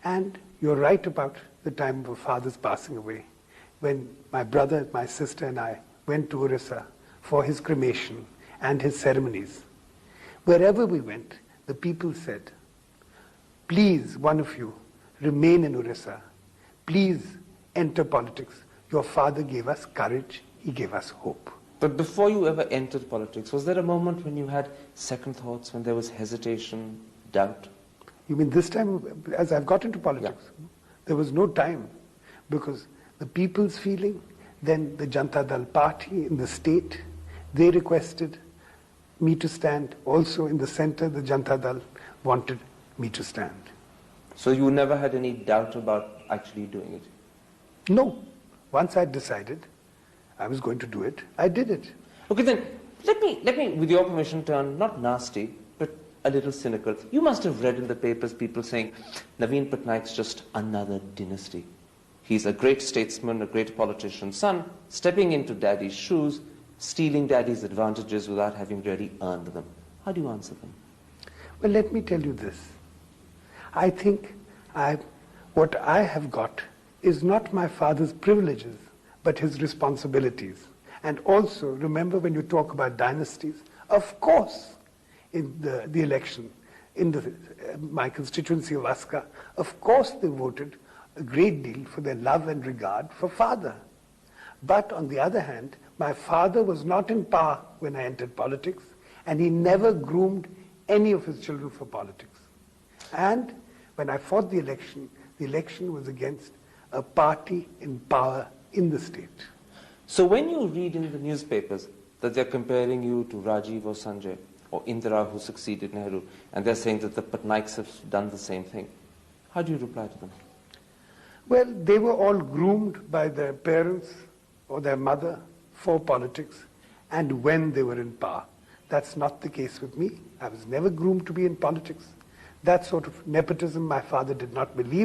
And you're right about the time of our father's passing away, when my brother, my sister, and I went to Orissa for his cremation and his ceremonies. Wherever we went, the people said, please, one of you, remain in Orissa. Please enter politics. Your father gave us courage. He gave us hope. But before you ever entered politics, was there a moment when you had second thoughts, when there was hesitation, doubt? You mean this time, as I've got into politics? Yeah. There was no time, because the people's feeling, then the Janata Dal party in the state, they requested me to stand. Also in the center, the Janata Dal wanted me to stand. So you never had any doubt about actually doing it? No. Once I decided I was going to do it, I did it. Okay, then let me, with your permission, turn not nasty, but a little cynical. You must have read in the papers people saying, Naveen Patnaik's just another dynasty. He's a great statesman, a great politician's son, stepping into daddy's shoes, stealing daddy's advantages without having really earned them. How do you answer them? Well, let me tell you this. I think what I have got is not my father's privileges, but his responsibilities. And also, remember when you talk about dynasties, of course, in the election, in my constituency of Aska, of course they voted a great deal for their love and regard for father. But on the other hand, my father was not in power when I entered politics, and he never groomed any of his children for politics. And when I fought the election was against a party in power in the state. So when you read in the newspapers that they're comparing you to Rajiv or Sanjay, or Indira who succeeded Nehru, and they're saying that the Patnaiks have done the same thing, how do you reply to them? Well, they were all groomed by their parents or their mother for politics, and when they were in power. That's not the case with me. I was never groomed to be in politics. That sort of nepotism my father did not believe